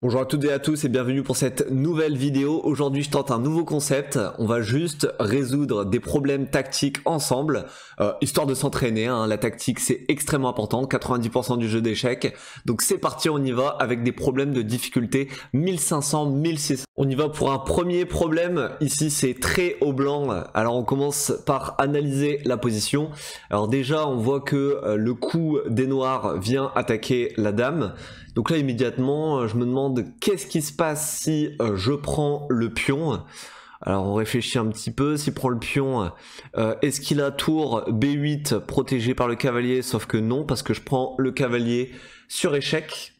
Bonjour à toutes et à tous et bienvenue pour cette nouvelle vidéo. Aujourd'hui je tente un nouveau concept, on va juste résoudre des problèmes tactiques ensemble, histoire de s'entraîner, hein. La tactique c'est extrêmement important, 90% du jeu d'échecs. Donc c'est parti, on y va avec des problèmes de difficulté 1500, 1600. On y va pour un premier problème, ici c'est très au blanc. Alors on commence par analyser la position. Alors déjà on voit que le coup des noirs vient attaquer la dame. Donc là immédiatement je me demande qu'est-ce qui se passe si je prends le pion. Alors on réfléchit un petit peu, s'il prend le pion, est-ce qu'il a tour B8 protégé par le cavalier? Sauf que non, parce que je prends le cavalier sur échec.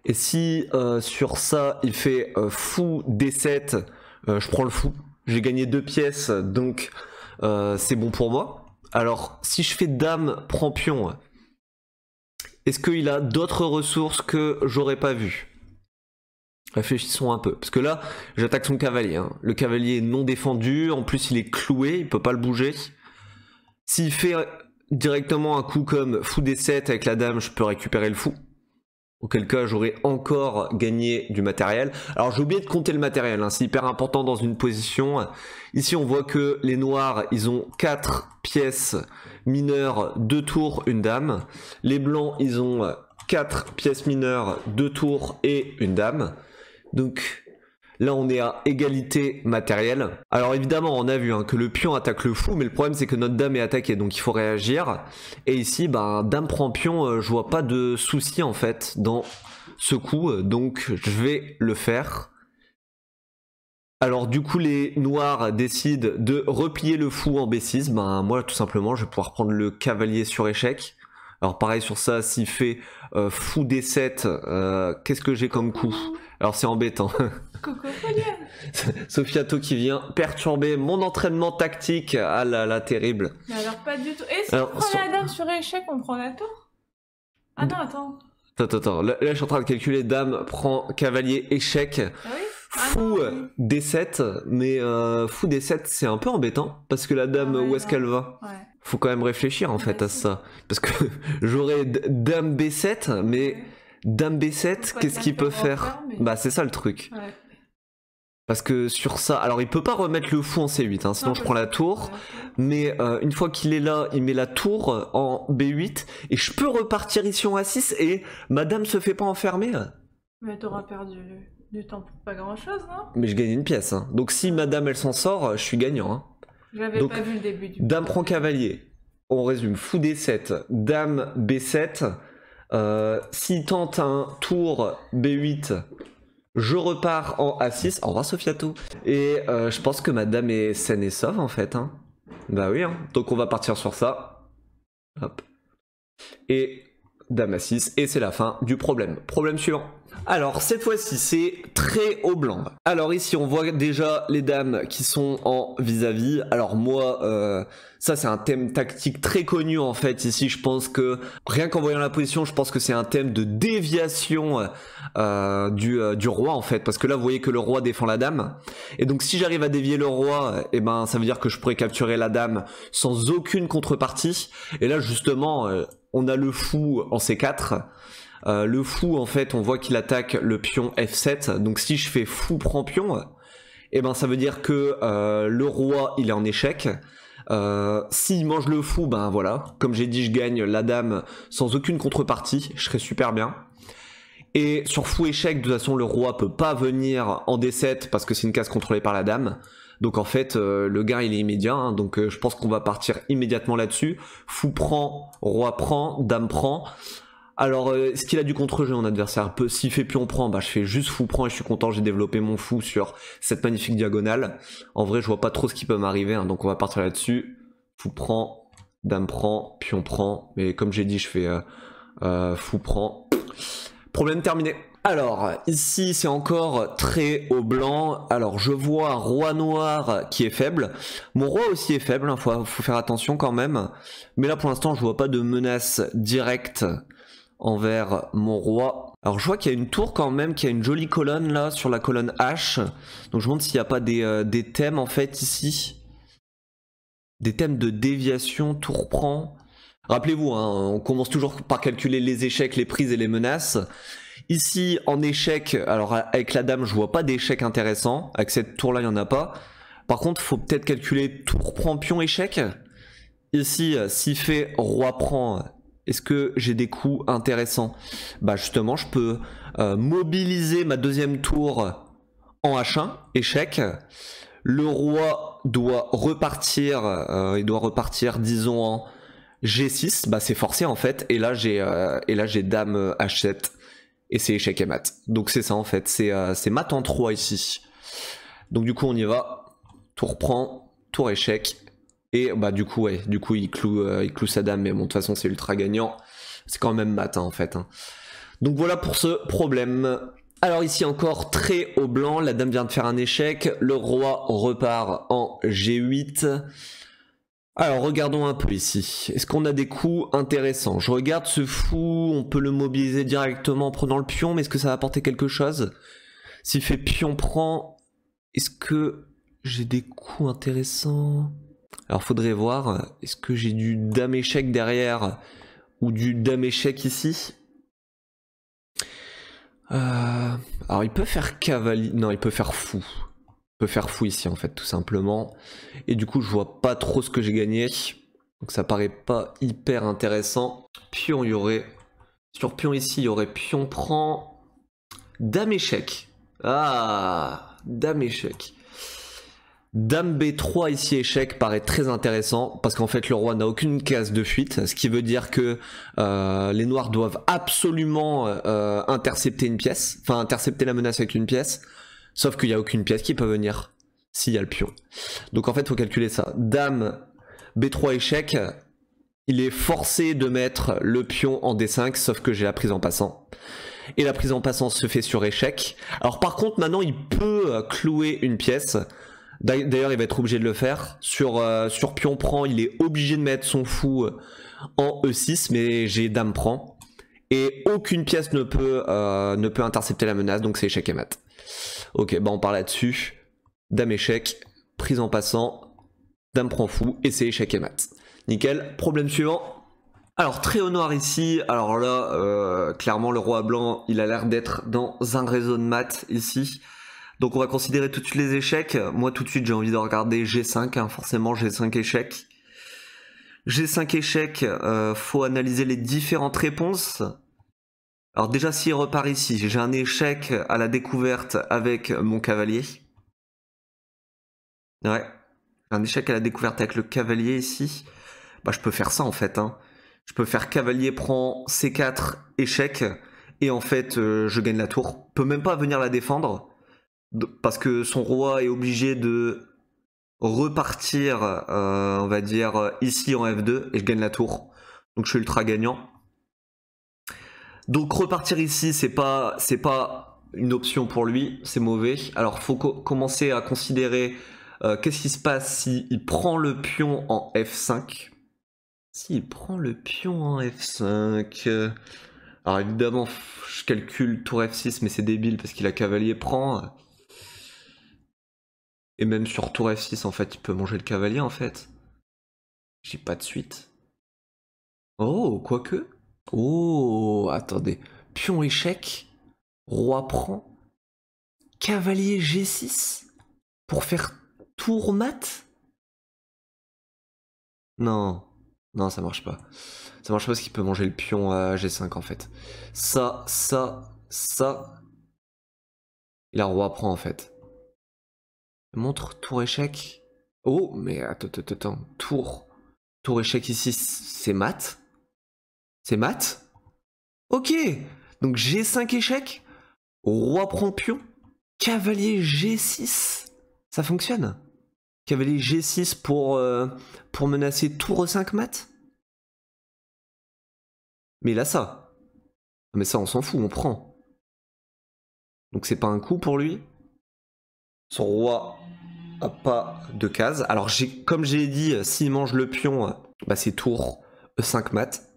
Et si sur ça il fait fou D7, je prends le fou. J'ai gagné 2 pièces, donc c'est bon pour moi. Alors si je fais dame prend pion, est-ce qu'il a d'autres ressources que j'aurais pas vues? Réfléchissons un peu, parce que là j'attaque son cavalier, hein. Le cavalier est non défendu, en plus il est cloué, il peut pas le bouger. S'il fait directement un coup comme fou D7 avec la dame, je peux récupérer le fou, auquel cas j'aurais encore gagné du matériel. Alors j'ai oublié de compter le matériel, hein. C'est hyper important dans une position. Ici on voit que les noirs ils ont 4 pièces mineures, 2 tours, une dame. Les blancs ils ont 4 pièces mineures, 2 tours et une dame. Donc là on est à égalité matérielle. Alors évidemment on a vu hein, que le pion attaque le fou, mais le problème c'est que notre dame est attaquée, donc il faut réagir. Et ici dame prend pion, je vois pas de souci en fait dans ce coup, donc je vais le faire. Alors du coup les noirs décident de replier le fou en B6, moi tout simplement je vais pouvoir prendre le cavalier sur échec. Alors pareil sur ça, s'il fait fou D7, qu'est-ce que j'ai comme coup? Alors c'est embêtant. Sophiato qui vient perturber mon entraînement tactique. Ah là là, terrible. Mais alors pas du tout. Et si on prend la dame sur échec, on prend la tour? Ah non, attends. Attends, là je suis en train de calculer, dame prend cavalier échec. Ah oui, fou D7, mais fou D7 c'est un peu embêtant, parce que la dame où est-ce qu'elle va? Faut quand même réfléchir en fait à ça. Parce que j'aurais dame B7, mais dame B7, qu'est-ce qu'il peut faire? Bah c'est ça le truc. Parce que sur ça, alors il peut pas remettre le fou en C8, hein, sinon je prends la tour. Mais une fois qu'il est là, il met la tour en B8, et je peux repartir ici en A6, et ma dame se fait pas enfermer. Mais t'auras perdu du temps pour pas grand chose, non? Mais je gagne une pièce, hein. Donc si ma dame elle s'en sort, je suis gagnant, hein. J'avais pas vu le début du dame prend cavalier, on résume, fou D7, dame B7, s'il tente un tour B8, je repars en A6, au revoir Sophiato, et je pense que ma dame est saine et sauve en fait, hein. Bah oui, hein. Donc on va partir sur ça, hop, et dame A6, et c'est la fin du problème. Problème suivant. Alors cette fois-ci c'est très au blanc. Alors ici on voit déjà les dames qui sont en vis-à-vis. Alors moi ça c'est un thème tactique très connu en fait. Ici je pense que rien qu'en voyant la position je pense que c'est un thème de déviation du roi en fait. Parce que là vous voyez que le roi défend la dame. Et donc si j'arrive à dévier le roi, et ça veut dire que je pourrais capturer la dame sans aucune contrepartie. Et là justement on a le fou en C4. Le fou en fait on voit qu'il attaque le pion F7, donc si je fais fou prend pion, ça veut dire que le roi il est en échec. S'il mange le fou, voilà, comme j'ai dit je gagne la dame sans aucune contrepartie, je serais super bien. Et sur fou échec de toute façon le roi peut pas venir en D7 parce que c'est une case contrôlée par la dame. Donc en fait le gain il est immédiat, hein, donc je pense qu'on va partir immédiatement là-dessus. Fou prend, roi prend, dame prend. Alors, est-ce qu'il a du contre-jeu mon adversaire? S'il fait pion prend, je fais juste fou prend et je suis content, j'ai développé mon fou sur cette magnifique diagonale. En vrai, je vois pas trop ce qui peut m'arriver, hein, donc on va partir là-dessus. Fou prend, dame prend, pion prend, mais comme j'ai dit, je fais fou prend. Problème terminé. Alors, ici, c'est encore très au blanc. Alors, je vois roi noir qui est faible. Mon roi aussi est faible, hein, faut faire attention quand même. Mais là, pour l'instant, je vois pas de menace directe envers mon roi. Alors je vois qu'il y a une tour quand même, qui a une jolie colonne là sur la colonne H. Donc je me demande s'il n'y a pas des thèmes en fait ici. Des thèmes de déviation, tour prend. Rappelez-vous, hein, on commence toujours par calculer les échecs, les prises et les menaces. Ici, en échec, alors avec la dame, je vois pas d'échec intéressant. Avec cette tour-là, il n'y en a pas. Par contre, faut peut-être calculer tour prend pion échec. Ici, s'il fait roi prend, est-ce que j'ai des coups intéressants? Bah justement, je peux mobiliser ma deuxième tour en H1, échec. Le roi doit repartir, il doit repartir, disons, en G6. Bah c'est forcé en fait. Et là, j'ai dame H7. Et c'est échec et mat. Donc c'est ça en fait. C'est mat en 3 ici. Donc du coup, on y va. Tour prend, tour échec. Et bah du coup ouais, du coup il cloue sa dame, mais bon de toute façon c'est ultra gagnant. C'est quand même mat en fait. Donc voilà pour ce problème. Alors ici encore très au blanc, la dame vient de faire un échec, le roi repart en G8. Alors regardons un peu ici, est-ce qu'on a des coups intéressants? Je regarde ce fou, on peut le mobiliser directement en prenant le pion, mais est-ce que ça va apporter quelque chose? S'il fait pion prend, est-ce que j'ai des coups intéressants? Alors faudrait voir, est-ce que j'ai du dame échec derrière ou du dame échec ici? Alors il peut faire cavalier, non il peut faire fou. Il peut faire fou ici en fait tout simplement. Et du coup je vois pas trop ce que j'ai gagné. Donc ça paraît pas hyper intéressant. Pion il y aurait, sur pion ici il y aurait pion prend, dame échec. Ah, dame échec. Dame B3 ici échec paraît très intéressant parce qu'en fait le roi n'a aucune case de fuite, ce qui veut dire que les noirs doivent absolument intercepter une pièce, enfin intercepter la menace avec une pièce, sauf qu'il n'y a aucune pièce qui peut venir s'il y a le pion. Donc en fait il faut calculer ça. Dame B3 échec, il est forcé de mettre le pion en D5, sauf que j'ai la prise en passant. Et la prise en passant se fait sur échec. Alors par contre maintenant il peut clouer une pièce. D'ailleurs il va être obligé de le faire. Sur pion prend, il est obligé de mettre son fou en E6, mais j'ai dame prend. Et aucune pièce ne peut intercepter la menace, donc c'est échec et mat. Ok, bah on part là-dessus. Dame échec, prise en passant, dame prend fou, et c'est échec et mat. Nickel, problème suivant. Alors très au noir ici, alors là, clairement le roi blanc, il a l'air d'être dans un réseau de mat ici. Donc on va considérer tout de suite les échecs. Moi tout de suite j'ai envie de regarder G5, forcément G5 échecs. G5 échecs, faut analyser les différentes réponses. Alors déjà s'il repart ici, j'ai un échec à la découverte avec mon cavalier. Ouais, un échec à la découverte avec le cavalier ici. Bah je peux faire ça en fait. Je peux faire cavalier prend C4 échec. Et en fait je gagne la tour. Je peux même pas venir la défendre. Parce que son roi est obligé de repartir, on va dire, ici en F2, et je gagne la tour. Donc je suis ultra gagnant. Donc repartir ici, c'est pas une option pour lui, c'est mauvais. Alors faut commencer à considérer qu'est-ce qui se passe s'il prend le pion en F5. S'il prend le pion en F5... Alors évidemment, je calcule tour F6, mais c'est débile parce qu'il a cavalier prend... Et même sur tour F6, en fait, il peut manger le cavalier, en fait. J'ai pas de suite. Oh, quoique. Oh, attendez. Pion échec. Roi prend. Cavalier G6. Pour faire tour mat. Non. Non, ça marche pas. Ça marche pas parce qu'il peut manger le pion à G5, en fait. Ça. Il a roi prend, en fait. Montre tour échec. Oh, mais attends. Tour échec ici, c'est mat. C'est mat. Ok. Donc G5 échec. Roi prend pion. Cavalier G6. Ça fonctionne. Cavalier G6 pour menacer tour 5 mat. Mais là ça. Mais ça on s'en fout, on prend. Donc c'est pas un coup pour lui. Son roi a pas de case. Alors comme j'ai dit, s'il mange le pion, bah c'est tour E5 mat.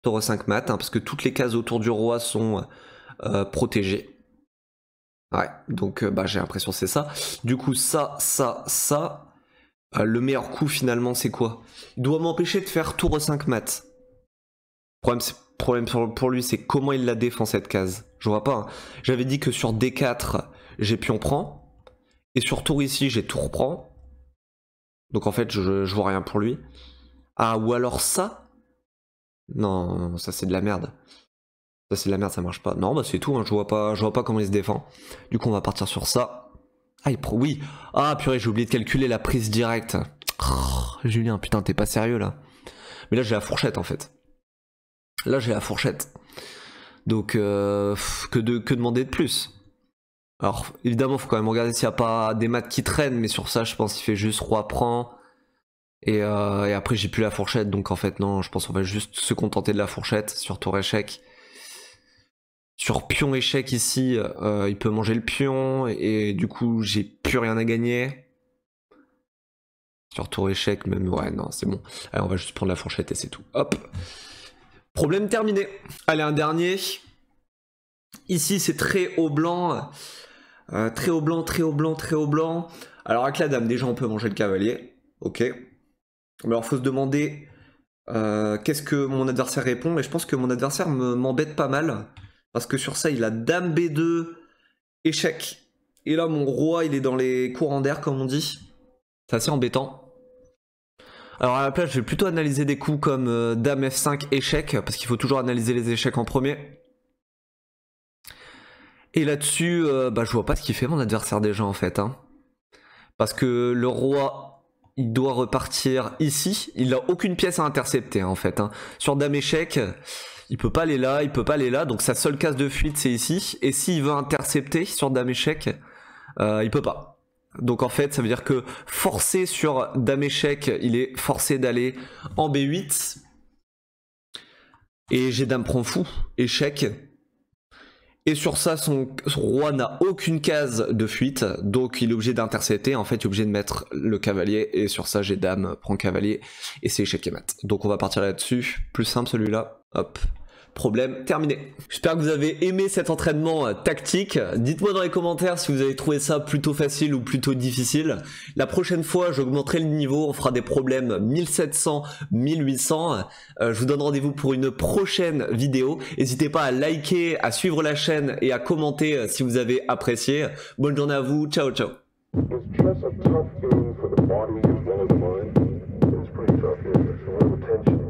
Tour E5 mat, parce que toutes les cases autour du roi sont protégées. Ouais, donc bah, j'ai l'impression que c'est ça. Du coup, ça. Le meilleur coup finalement, c'est quoi? Il doit m'empêcher de faire tour E5 mat. Le problème, c'est problème pour lui, c'est comment il la défend cette case. Je vois pas. Hein. J'avais dit que sur D4, j'ai pion prend. Et sur tour ici, j'ai tour prend. Donc en fait, je vois rien pour lui. Ah, ou alors ça? Non, ça c'est de la merde. Ça c'est de la merde, ça marche pas. Non, bah c'est tout, hein. Je vois pas comment il se défend. Du coup, on va partir sur ça. Ah, oui. Ah, purée, j'ai oublié de calculer la prise directe. Oh, Julien, putain, t'es pas sérieux là. Mais là, j'ai la fourchette en fait. Là, j'ai la fourchette. Donc, que demander de plus? Alors, évidemment, faut quand même regarder s'il n'y a pas des maths qui traînent, mais sur ça, je pense qu'il fait juste roi prend. Et après, j'ai plus la fourchette, donc en fait, non, je pense qu'on va juste se contenter de la fourchette sur tour échec. Sur pion échec ici, il peut manger le pion, et du coup, j'ai plus rien à gagner. Sur tour échec, même, ouais, non, c'est bon. Allez, on va juste prendre la fourchette et c'est tout. Hop. Problème terminé. Allez, un dernier. Ici, c'est très haut blanc. Très haut blanc, très haut blanc, très haut blanc. Alors, avec la dame, déjà, on peut manger le cavalier. Ok. Mais alors, faut se demander qu'est-ce que mon adversaire répond. Et je pense que mon adversaire m'embête pas mal. Parce que sur ça, il a dame B2, échec. Et là, mon roi, il est dans les courants d'air, comme on dit. C'est assez embêtant. Alors à la place, je vais plutôt analyser des coups comme dame F5, échec, parce qu'il faut toujours analyser les échecs en premier. Et là-dessus, je vois pas ce qu'il fait mon adversaire déjà en fait. Hein. Parce que le roi, il doit repartir ici. Il n'a aucune pièce à intercepter en fait. Hein. Sur dame échec, il peut pas aller là, il peut pas aller là. Donc sa seule case de fuite, c'est ici. Et s'il veut intercepter sur dame échec, il peut pas. Donc en fait, ça veut dire que forcé sur dame échec, il est forcé d'aller en B8. Et j'ai dame prend fou, échec. Et sur ça, son roi n'a aucune case de fuite, donc il est obligé d'intercepter. En fait, il est obligé de mettre le cavalier. Et sur ça, j'ai dame prend cavalier. Et c'est échec et mat. Donc on va partir là-dessus. Plus simple celui-là. Hop. Problème terminé. J'espère que vous avez aimé cet entraînement tactique. Dites-moi dans les commentaires si vous avez trouvé ça plutôt facile ou plutôt difficile. La prochaine fois, j'augmenterai le niveau. On fera des problèmes 1700, 1800. Je vous donne rendez-vous pour une prochaine vidéo. N'hésitez pas à liker, à suivre la chaîne et à commenter si vous avez apprécié. Bonne journée à vous. Ciao, ciao. It's a tough game for the body as well as the mind. It's pretty tough here. There's a lot of tension.